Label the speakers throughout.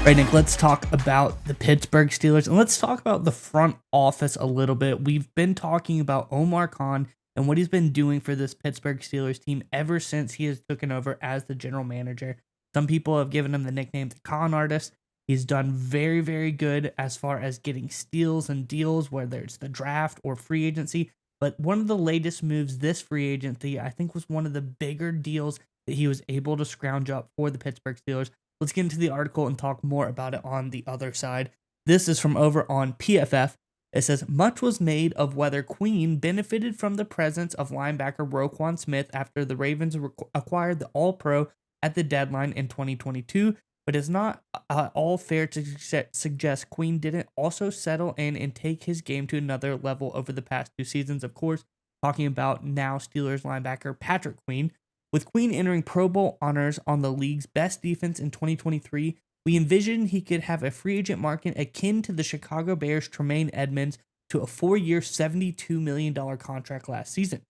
Speaker 1: Right, Nick, let's talk about the Pittsburgh Steelers and let's talk about the front office a little bit. We've been talking about Omar Khan and what he's been doing for this Pittsburgh Steelers team ever since he has taken over as the general manager. Some people have given him the nickname the Con Artist. He's done very, very good as far as getting steals and deals, whether it's the draft or free agency. But one of the latest moves this free agency, I think, was one of the bigger deals that he was able to scrounge up for the Pittsburgh Steelers. Let's get into the article and talk more about it on the other side. This is from over on PFF. It says, much was made of whether Queen benefited from the presence of linebacker Roquan Smith after the Ravens acquired the All-Pro at the deadline in 2022, but it's not all fair to suggest Queen didn't also settle in and take his game to another level over the past two seasons. Of course, talking about now Steelers linebacker Patrick Queen. With Queen entering Pro Bowl honors on the league's best defense in 2023, we envisioned he could have a free agent market akin to the Chicago Bears' Tremaine Edmonds to a 4-year, $72 million contract last season.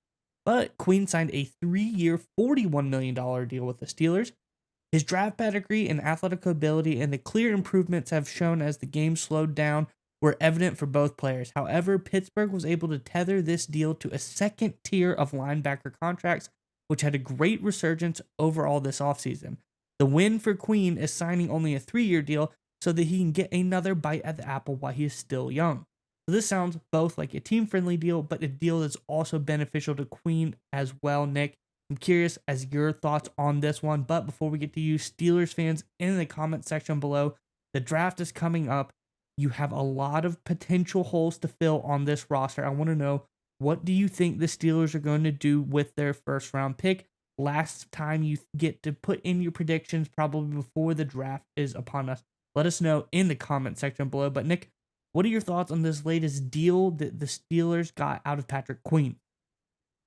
Speaker 1: But Queen signed a 3-year, $41 million deal with the Steelers. His draft pedigree and athletic ability and the clear improvements have shown as the game slowed down were evident for both players. However, Pittsburgh was able to tether this deal to a second tier of linebacker contracts, which had a great resurgence overall this offseason. The win for Queen is signing only a 3-year deal so that he can get another bite at the apple while he is still young. So this sounds both like a team-friendly deal, but a deal that's also beneficial to Queen as well, Nick. I'm curious as your thoughts on this one, but before we get to you, Steelers fans, in the comment section below, the draft is coming up. You have a lot of potential holes to fill on this roster. I want to know, what do you think the Steelers are going to do with their first round pick? Last time you get to put in your predictions, probably before the draft is upon us. Let us know in the comment section below. But Nick, what are your thoughts on this latest deal that the Steelers got out of Patrick Queen?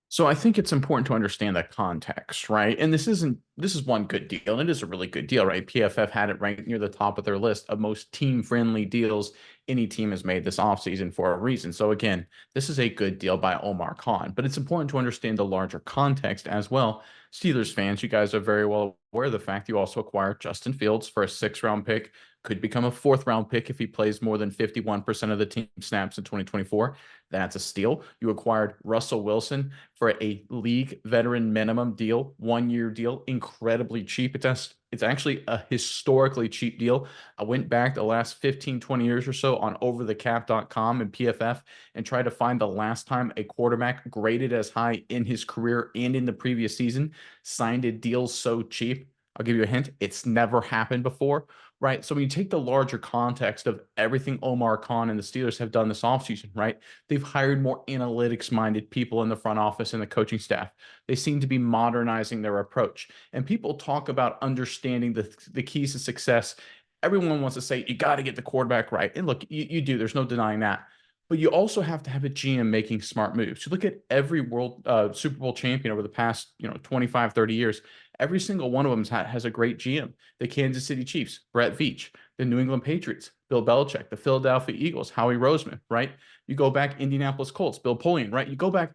Speaker 2: So I think it's important to understand the context, right? And this is one good deal, and it is a really good deal, right? PFF had it ranked near the top of their list of most team-friendly deals any team has made this offseason for a reason. So again, this is a good deal by Omar Khan, but it's important to understand the larger context as well. Steelers fans, you guys are very well aware of the fact you also acquired Justin Fields for a 6th-round pick, could become a 4th-round pick if he plays more than 51% of the team snaps in 2024. That's a steal. You acquired Russell Wilson for a league veteran minimum deal, 1-year deal, incredibly cheap. It's actually a historically cheap deal. I went back the last 15, 20 years or so on overthecap.com and PFF and tried to find the last time a quarterback graded as high in his career and in the previous season signed a deal so cheap. I'll give you a hint. It's never happened before, right? So when you take the larger context of everything Omar Khan and the Steelers have done this offseason, right? They've hired more analytics-minded people in the front office and the coaching staff. They seem to be modernizing their approach. And people talk about understanding the keys to success. Everyone wants to say, you got to get the quarterback right. And look, you do. There's no denying that. But you also have to have a GM making smart moves. You look at every world Super Bowl champion over the past 25, 30 years. Every single one of them has a great GM. The Kansas City Chiefs, Brett Veach. The New England Patriots, Bill Belichick. The Philadelphia Eagles, Howie Roseman, right? You go back, Indianapolis Colts, Bill Polian, right? You go back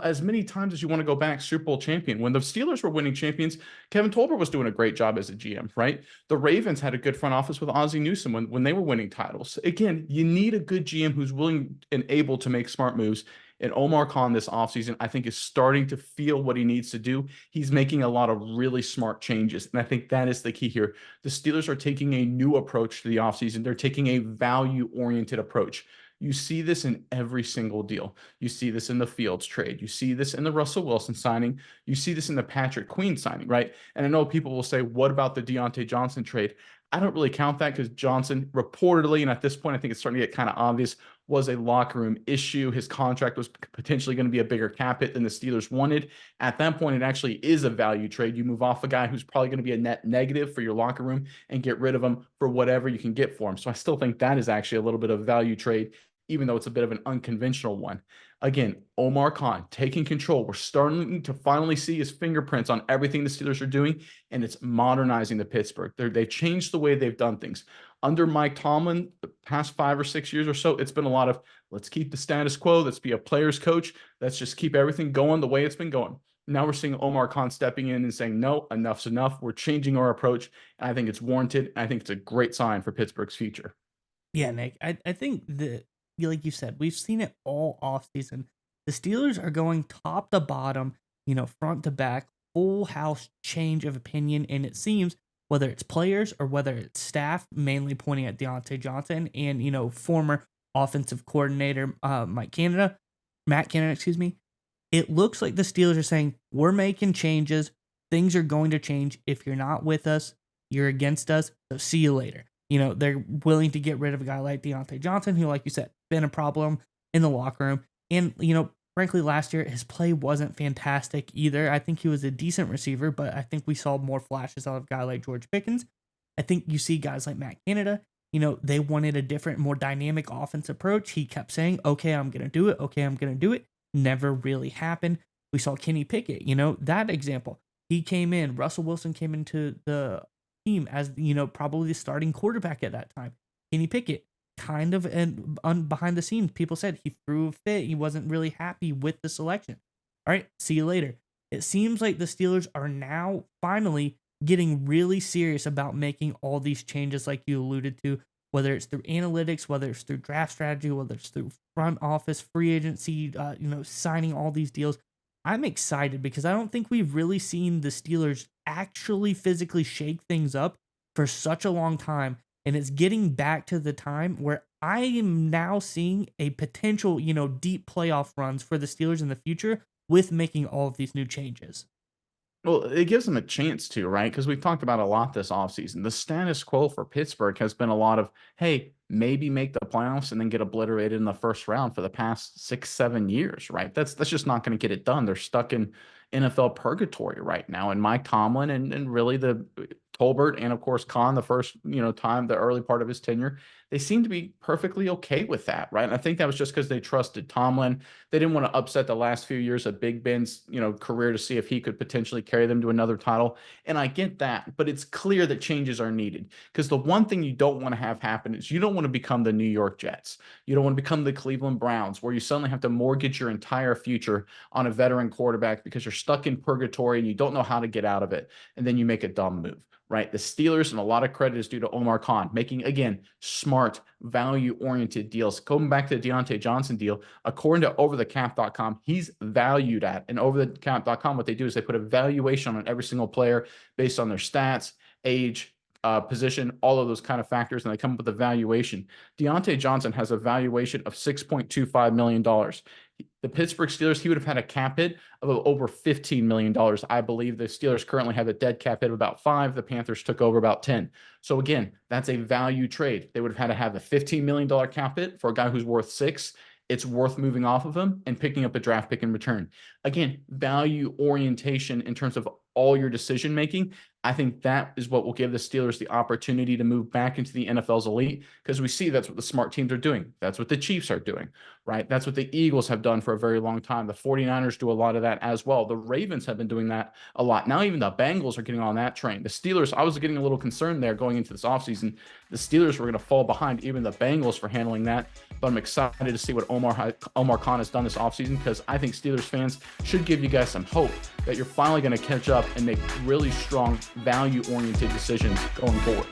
Speaker 2: as many times as you want to go back, Super Bowl champion. When the Steelers were winning champions, Kevin Tolbert was doing a great job as a GM, right? The Ravens had a good front office with Ozzie Newsome when they were winning titles. Again, you need a good GM who's willing and able to make smart moves. And Omar Khan this offseason, I think, is starting to feel what he needs to do. He's making a lot of really smart changes. And I think that is the key here. The Steelers are taking a new approach to the offseason. They're taking a value-oriented approach. You see this in every single deal. You see this in the Fields trade. You see this in the Russell Wilson signing. You see this in the Patrick Queen signing, right? And I know people will say, what about the Deontay Johnson trade? I don't really count that because Johnson reportedly, and at this point, I think it's starting to get kind of obvious, was a locker room issue. His contract was potentially going to be a bigger cap hit than the Steelers wanted. At that point, it actually is a value trade. You move off a guy who's probably going to be a net negative for your locker room and get rid of him for whatever you can get for him. So I still think that is actually a little bit of value trade, even though it's a bit of an unconventional one. Again, Omar Khan taking control. We're starting to finally see his fingerprints on everything the Steelers are doing, and it's modernizing the Pittsburgh. They've changed the way they've done things. Under Mike Tomlin, the past 5 or 6 years or so, it's been a lot of, let's keep the status quo. Let's be a player's coach. Let's just keep everything going the way it's been going. Now we're seeing Omar Khan stepping in and saying, no, enough's enough. We're changing our approach. And I think it's warranted. I think it's a great sign for Pittsburgh's future.
Speaker 1: Yeah, Nick, I think that, like you said, we've seen it all offseason. The Steelers are going top to bottom, front to back, full house change of opinion. And it seems whether it's players or whether it's staff, mainly pointing at Deontay Johnson and, former offensive coordinator Matt Canada, excuse me. It looks like the Steelers are saying, we're making changes. Things are going to change. If you're not with us, you're against us. So see you later. They're willing to get rid of a guy like Deontay Johnson, who, like you said, been a problem in the locker room. And, frankly, last year, his play wasn't fantastic either. I think he was a decent receiver, but I think we saw more flashes out of a guy like George Pickens. I think you see guys like Matt Canada, they wanted a different, more dynamic offense approach. He kept saying, okay, I'm going to do it. Okay, I'm going to do it. Never really happened. We saw Kenny Pickett, that example. He came in, Russell Wilson came into the team as, probably the starting quarterback at that time. Kenny Pickett, kind of behind the scenes, people said he threw a fit. He wasn't really happy with the selection. All right, see you later. It seems like the Steelers are now finally getting really serious about making all these changes like you alluded to, whether it's through analytics, whether it's through draft strategy, whether it's through front office, free agency, signing all these deals. I'm excited because I don't think we've really seen the Steelers actually physically shake things up for such a long time. And it's getting back to the time where I am now seeing a potential, deep playoff runs for the Steelers in the future with making all of these new changes.
Speaker 2: Well, it gives them a chance to, right? Because we've talked about a lot this offseason. The status quo for Pittsburgh has been a lot of, hey, maybe make the playoffs and then get obliterated in the first round for the past 6-7 years, right? That's just not going to get it done. They're stuck in NFL purgatory right now. And Mike Tomlin and really the Tolbert and of course Khan, the first time, the early part of his tenure, they seem to be perfectly okay with that, right? And I think that was just because they trusted Tomlin. They didn't want to upset the last few years of Big Ben's career to see if he could potentially carry them to another title. And I get that, but it's clear that changes are needed because the one thing you don't want to have happen is you don't want to become the New York Jets. You don't want to become the Cleveland Browns, where you suddenly have to mortgage your entire future on a veteran quarterback because you're stuck in purgatory and you don't know how to get out of it. And then you make a dumb move, right? The Steelers, and a lot of credit is due to Omar Khan, making, again, smart, value-oriented deals. Going back to the Deontay Johnson deal, according to overthecap.com, he's valued at, and overthecap.com, what they do is they put a valuation on every single player based on their stats, age, position, all of those kind of factors, and they come up with a valuation. Deontay Johnson has a valuation of $6.25 million. The Pittsburgh Steelers, he would have had a cap hit of over $15 million. I believe the Steelers currently have a dead cap hit of about 5. The Panthers took over about 10. So again, that's a value trade. They would have had to have a $15 million cap hit for a guy who's worth 6. It's worth moving off of him and picking up a draft pick in return. Again, value orientation in terms of all your decision making. I think that is what will give the Steelers the opportunity to move back into the NFL's elite, because we see that's what the smart teams are doing. That's what the Chiefs are doing, right? That's what the Eagles have done for a very long time. The 49ers do a lot of that as well. The Ravens have been doing that a lot. Now even the Bengals are getting on that train. The Steelers, I was getting a little concerned there going into this offseason. The Steelers were going to fall behind even the Bengals for handling that. But I'm excited to see what Omar Khan has done this offseason, because I think Steelers fans should give you guys some hope that you're finally going to catch up and make really strong, value-oriented decisions going forward.